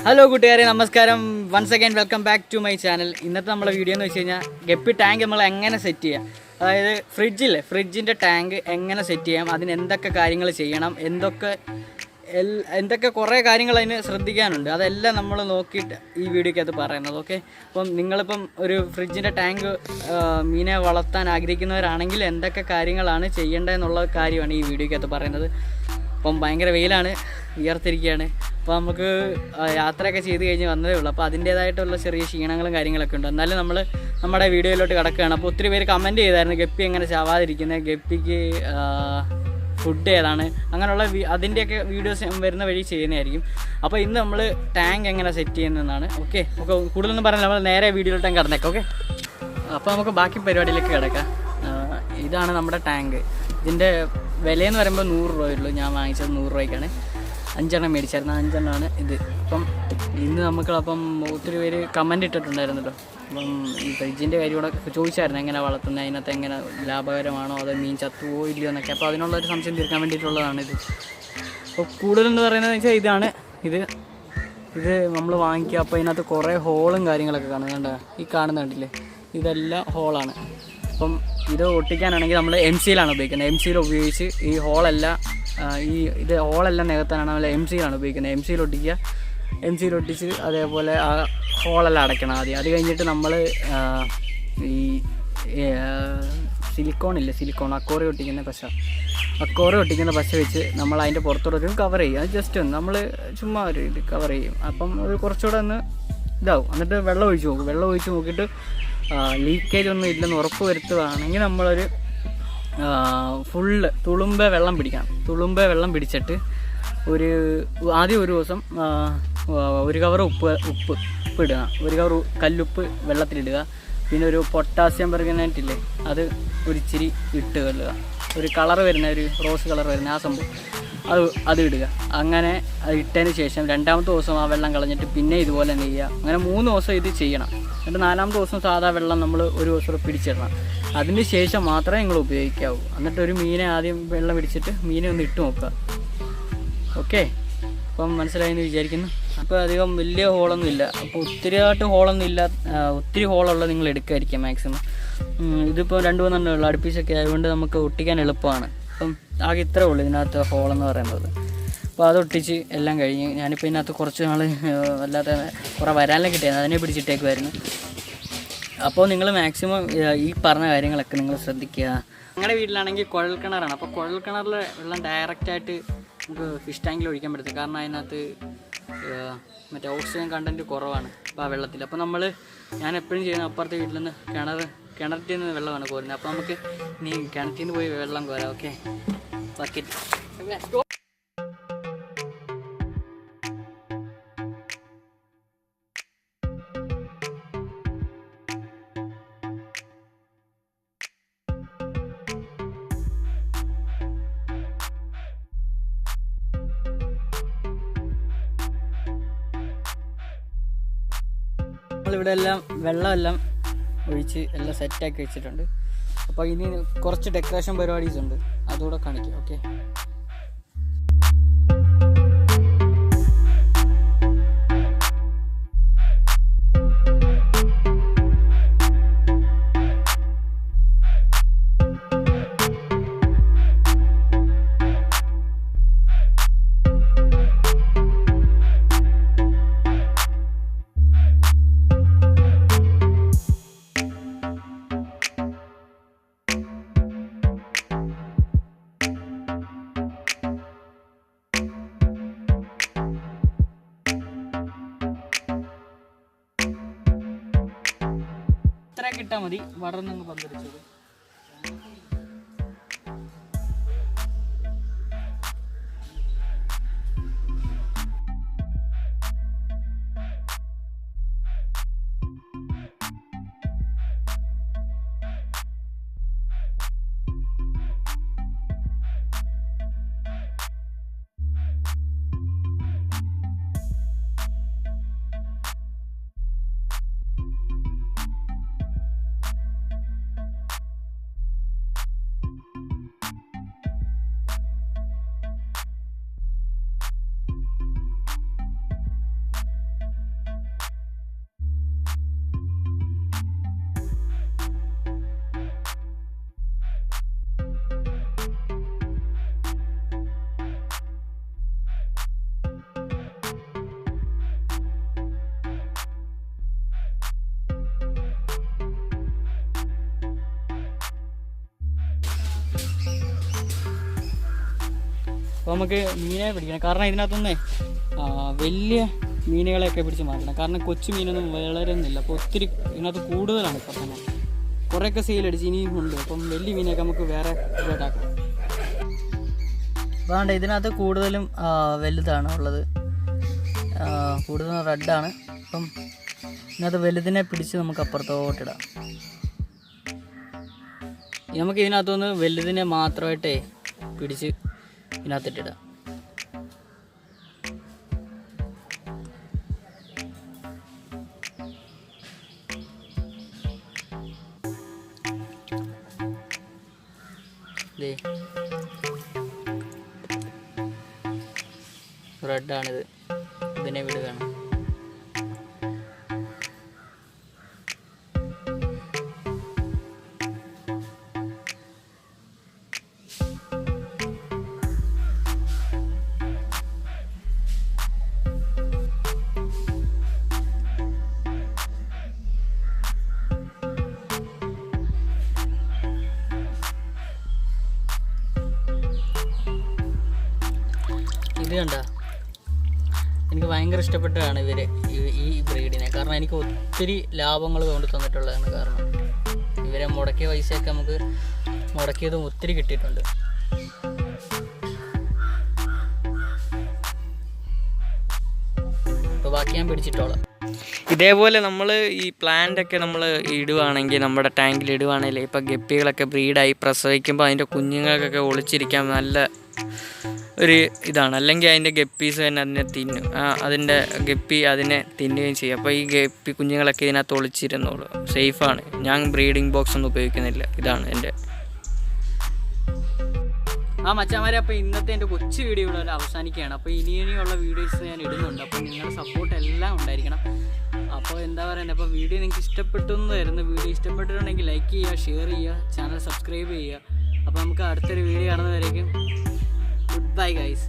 Hello കൂട്ടുകാരെ, നമസ്കാരം. Once again welcome back to my channel. ഇന്നത്തെ നമ്മളെ വീഡിയോ എന്ന് വെച്ച് കഴിഞ്ഞാൽ ഗപ്പി ടാങ്ക് നമ്മൾ എങ്ങനെ സെറ്റ് ചെയ്യാം, അതായത് ഫ്രിഡ്ജിൻ്റെ ടാങ്ക് എങ്ങനെ സെറ്റ് ചെയ്യാം, അതിന് എന്തൊക്കെ കാര്യങ്ങൾ ചെയ്യണം, എന്തൊക്കെ കുറേ കാര്യങ്ങൾ അതിന് ശ്രദ്ധിക്കാനുണ്ട്, അതെല്ലാം നമ്മൾ നോക്കിയിട്ട് ഈ വീഡിയോയ്ക്കകത്ത് പറയുന്നത്. ഓക്കെ, അപ്പം നിങ്ങളിപ്പം ഒരു ഫ്രിഡ്ജിൻ്റെ ടാങ്ക് മീനെ വളർത്താൻ ആഗ്രഹിക്കുന്നവരാണെങ്കിൽ എന്തൊക്കെ കാര്യങ്ങളാണ് ചെയ്യേണ്ടതെന്നുള്ള കാര്യമാണ് ഈ വീഡിയോയ്ക്കകത്ത് പറയുന്നത്. അപ്പം ഭയങ്കര വെയിലാണ്, വിയർത്തിരിക്കുകയാണ്. അപ്പോൾ നമുക്ക് യാത്രയൊക്കെ ചെയ്ത് കഴിഞ്ഞ് വന്നതേ ഉള്ളൂ. അപ്പോൾ അതിൻ്റേതായിട്ടുള്ള ചെറിയ ക്ഷീണങ്ങളും കാര്യങ്ങളൊക്കെ ഉണ്ട്. എന്നാലും നമ്മൾ നമ്മുടെ വീഡിയോയിലോട്ട് കിടക്കുകയാണ്. അപ്പോൾ ഒത്തിരി പേര് കമൻറ്റ് ചെയ്തായിരുന്നു ഗപ്പി എങ്ങനെ ചാവാതിരിക്കുന്നത്, ഗപ്പിക്ക് ഫുഡ് ഏതാണ്, അങ്ങനെയുള്ള അതിൻ്റെയൊക്കെ വീഡിയോസ് വരുന്ന വഴി ചെയ്യുന്നതായിരിക്കും. അപ്പോൾ ഇന്ന് നമ്മൾ ടാങ്ക് എങ്ങനെ സെറ്റ് ചെയ്യുന്നതെന്നാണ്. ഓക്കെ, കൂടുതലൊന്നും പറഞ്ഞാൽ നമ്മൾ നേരെ വീഡിയോയിലോട്ട് കിടന്നേക്കാം. ഓക്കെ, അപ്പോൾ നമുക്ക് ബാക്കി പരിപാടിയിലേക്ക് കിടക്കാം. ഇതാണ് നമ്മുടെ ടാങ്ക്. ഇതിൻ്റെ വിലയെന്ന് പറയുമ്പോൾ 100 രൂപയുള്ളൂ. ഞാൻ വാങ്ങിച്ചത് 100 രൂപയ്ക്കാണ്. 5 മേടിച്ചായിരുന്നു. 5 ഇത്. അപ്പം ഇന്ന് നമുക്കപ്പം ഒത്തിരി പേര് കമൻറ്റ് ഇട്ടിട്ടുണ്ടായിരുന്നല്ലോ. അപ്പം ഈ ഫ്രിഡ്ജിൻ്റെ കാര്യം കൂടെ ചോദിച്ചായിരുന്നു, എങ്ങനെ വളർത്തുന്നത്, അതിനകത്ത് എങ്ങനെ ലാഭകരമാണോ അതോ മീൻ ചത്തുവോ ഇല്ലയോ എന്നൊക്കെ. അപ്പോൾ അതിനുള്ളൊരു സംശയം തീർക്കാൻ വേണ്ടിയിട്ടുള്ളതാണിത്. അപ്പോൾ കൂടുതലെന്ന് പറയുന്നത് വെച്ചാൽ ഇത് നമ്മൾ വാങ്ങിക്കുക. അപ്പോൾ ഇതിനകത്ത് കുറേ ഹോളും കാര്യങ്ങളൊക്കെ കാണുന്നുണ്ട്. ഈ കാണുന്നുണ്ടല്ലേ, ഇതെല്ലാം ഹോളാണ്. അപ്പം ഇത് ഒട്ടിക്കാനാണെങ്കിൽ നമ്മൾ MCL ഉപയോഗിക്കുന്നത്. MCL ഉപയോഗിച്ച് ഈ ഹോളെല്ലാം നികത്താനാണ് നമ്മൾ MCL ഉപയോഗിക്കുന്നത്. MCL ഒട്ടിച്ച് അതേപോലെ ആ ഹോളെല്ലാം അടയ്ക്കണം ആദ്യം. അത് കഴിഞ്ഞിട്ട് നമ്മൾ ഈ സിലിക്കോൺ അക്കോറി ഒട്ടിക്കുന്ന പശ വെച്ച് നമ്മൾ അതിൻ്റെ പുറത്തോടൊരു കവർ ചെയ്യും. അത് ജസ്റ്റ് ഒന്ന് നമ്മൾ ചുമ്മാ ഒരു ഇത് കവർ ചെയ്യും. അപ്പം അത് കുറച്ചുകൂടെ ഒന്ന് ഇതാവും. എന്നിട്ട് വെള്ളം ഒഴിച്ച് നോക്കിയിട്ട് ലീക്കേജ് ഒന്നും ഇല്ലെന്ന് ഉറപ്പ് വരുത്തുകയാണെങ്കിൽ നമ്മളൊരു ഫുള്ള് തുളുമ്പേ വെള്ളം പിടിച്ചിട്ട് ആദ്യം ഒരു ദിവസം ഒരു കവർ ഉപ്പ് ഇടുക, ഒരു കവർ കല്ലുപ്പ് വെള്ളത്തിലിടുക. പിന്നെ ഒരു പൊട്ടാസ്യം പെർമാംഗനേറ്റ് ഇല്ലേ, അത് ഒരിച്ചിരി ഇട്ട് കൊള്ളുക. ഒരു കളർ വരുന്ന, ഒരു റോസ് കളർ വരുന്ന ആ സംഭവം അത് ഇടുക. അങ്ങനെ അത് ഇട്ടതിന് ശേഷം 2ാമത്തെ ദിവസം ആ വെള്ളം കളഞ്ഞിട്ട് പിന്നെ ഇതുപോലെ തന്നെ ചെയ്യുക. അങ്ങനെ 3 ദിവസം ഇത് ചെയ്യണം. എന്നിട്ട് 4ാമത്തെ ദിവസം സാധാ വെള്ളം നമ്മൾ ഒരു ദിവസം പിടിച്ചിടണം. അതിന് ശേഷം മാത്രമേ നിങ്ങൾ ഉപയോഗിക്കാവൂ. എന്നിട്ട് ഒരു മീനെ ആദ്യം വെള്ളം പിടിച്ചിട്ട് മീനെ ഒന്ന് ഇട്ട് നോക്കുക. ഓക്കെ, അപ്പം മനസ്സിലായെന്ന് വിചാരിക്കുന്നു. അപ്പോൾ അധികം വലിയ ഹോളൊന്നും ഇല്ല. അപ്പോൾ ഒത്തിരി ഹോളുള്ളത് നിങ്ങൾ എടുക്കാതിരിക്കുക മാക്സിമം. ഇതിപ്പോൾ 2-3 ഉള്ളൂ, അടുപ്പിച്ചൊക്കെ ആയതുകൊണ്ട് നമുക്ക് ഒട്ടിക്കാൻ എളുപ്പമാണ്. അപ്പം ആകെ ഇത്രേ ഉള്ളൂ ഇതിനകത്ത് ഹോളെന്ന് പറയുന്നത്. അപ്പോൾ അതൊട്ടിച്ച് എല്ലാം കഴിഞ്ഞ് ഞാനിപ്പോൾ ഇതിനകത്ത് കുറച്ച് നാൾ അല്ലാതെ കുറേ വരാനെല്ലാം കിട്ടിയത് അതിനെ പിടിച്ചിട്ടേക്കുമായിരുന്നു. അപ്പോൾ നിങ്ങൾ മാക്സിമം ഈ പറഞ്ഞ കാര്യങ്ങളൊക്കെ നിങ്ങൾ ശ്രദ്ധിക്കുക. ഞങ്ങളുടെ വീട്ടിലാണെങ്കിൽ കുഴൽക്കിണറാണ്. അപ്പോൾ കുഴൽക്കിണറിൽ വെള്ളം ഡയറക്റ്റായിട്ട് നമുക്ക് ഫിഷ് ടാങ്കിൽ ഒഴിക്കാൻ പറ്റത്തില്ല. കാരണം അതിനകത്ത് മറ്റേ ഓക്സിജൻ കണ്ടൻറ്റ് കുറവാണ് അപ്പോൾ ആ വെള്ളത്തിൽ. അപ്പോൾ ഞാൻ എപ്പോഴും ചെയ്യുന്ന അപ്പുറത്തെ വീട്ടിൽ നിന്ന് കിണറ്റിൽ നിന്ന് വെള്ളമാണ് കോരുന്നത്. അപ്പോൾ നമുക്ക് ഇനി കിണറ്റിൽ നിന്ന് പോയി വെള്ളം കോരാം. Okay, bucket. നമ്മളിവിടെ വെള്ളമെല്ലാം ഒഴിച്ച് എല്ലാം സെറ്റാക്കി വെച്ചിട്ടുണ്ട്. അപ്പോൾ ഇനി കുറച്ച് ഡെക്കറേഷൻ പരിപാടീസ് ഉണ്ട്, അതുകൂടെ കാണിക്കാം. ഓക്കെ, ഇത്ര കിട്ടാൽ മതി വളർന്നങ്ങ് പന്തടിച്ചത്. അപ്പോൾ നമുക്ക് മീനെ പിടിക്കണം. കാരണം ഇതിനകത്തൊന്നേ വലിയ മീനുകളെയൊക്കെ പിടിച്ച് മാറ്റണം. കാരണം കൊച്ചു മീനൊന്നും വളരുന്നില്ല. അപ്പോൾ ഒത്തിരി ഇതിനകത്ത് കൂടുതലാണ് ഇപ്പോൾ തന്നെ. കുറേയൊക്കെ സെയിലടിച്ച് ഇനിയും ഉണ്ട്. അപ്പം വലിയ മീനൊക്കെ നമുക്ക് വേറെ ഇതാക്കാം. അതുകൊണ്ട് ഇതിനകത്ത് കൂടുതലും വലുതാണ് ഉള്ളത്, കൂടുതലും റെഡാണ്. അപ്പം ഇതിനകത്ത് വലുതിനെ പിടിച്ച് നമുക്ക് അപ്പുറത്തോട്ടിടാം. നമുക്ക് ഇതിനകത്തുനിന്ന് വലുതിനെ മാത്രമായിട്ടേ പിടിച്ച് ഇതിനകത്തിട്ടിടാം. റെഡാണിത്, ഇതിനെ വിടുകയാണ്. ഇത് കണ്ട, എനിക്ക് ഭയങ്കര ഇഷ്ടപ്പെട്ടതാണ് ഈ ബ്രീഡിനെ. കാരണം എനിക്ക് ഒത്തിരി ലാഭങ്ങൾ കൊണ്ട് തന്നിട്ടുള്ളതാണ്. കാരണം ഇവരെ മുടക്കിയ പൈസയൊക്കെ നമുക്ക് മുടക്കിയതും ഒത്തിരി കിട്ടിയിട്ടുണ്ട്. അപ്പോൾ ബാക്കി ഞാൻ പിടിച്ചിട്ടോളാം. ഇതേപോലെ നമ്മൾ ഈ പ്ലാന്റൊക്കെ നമ്മൾ ഇടുവാണെങ്കിൽ, നമ്മുടെ ടാങ്കിൽ ഇടുവാണെങ്കിൽ, ഇപ്പോൾ ഗപ്പികളൊക്കെ ബ്രീഡായി പ്രസവിക്കുമ്പോൾ അതിൻ്റെ കുഞ്ഞുങ്ങൾക്കൊക്കെ ഒളിച്ചിരിക്കാൻ നല്ല ഒരു ഇതാണ്. അല്ലെങ്കിൽ അതിൻ്റെ ഗപ്പീസ് തന്നെ അതിനെ തിന്നും, അതിൻ്റെ ഗപ്പി അതിനെ തിന്നുകയും ചെയ്യും. അപ്പോൾ ഈ ഗപ്പി കുഞ്ഞുങ്ങളൊക്കെ ഇതിനകത്ത് ഒളിച്ചിരുന്നോളൂ, സേഫാണ്. ഞാൻ ബ്രീഡിംഗ് ബോക്സ് ഒന്നും ഉപയോഗിക്കുന്നില്ല. ഇതാണ് എൻ്റെ മച്ചാമാരെ. അപ്പോൾ ഇന്നത്തെ എൻ്റെ കൊച്ചു വീഡിയോ ഇവിടെ അവസാനിക്കുകയാണ്. അപ്പോൾ ഇനിയുള്ള വീഡിയോസ് ഞാൻ ഇടുന്നുണ്ട്. അപ്പോൾ നിങ്ങളുടെ സപ്പോർട്ട് എല്ലാം ഉണ്ടായിരിക്കണം. അപ്പോൾ എന്താ പറയുന്നത്, അപ്പോൾ വീഡിയോ നിങ്ങൾക്ക് ഇഷ്ടപ്പെട്ടു എന്നായിരുന്നു. വീഡിയോ ഇഷ്ടപ്പെട്ടിട്ടുണ്ടെങ്കിൽ ലൈക്ക് ചെയ്യുക, ഷെയർ ചെയ്യുക, ചാനൽ സബ്സ്ക്രൈബ് ചെയ്യുക. അപ്പോൾ നമുക്ക് അടുത്തൊരു വീഡിയോ കാണുന്നവരേക്കും ഗുഡ് ബൈ ഗൈസ്.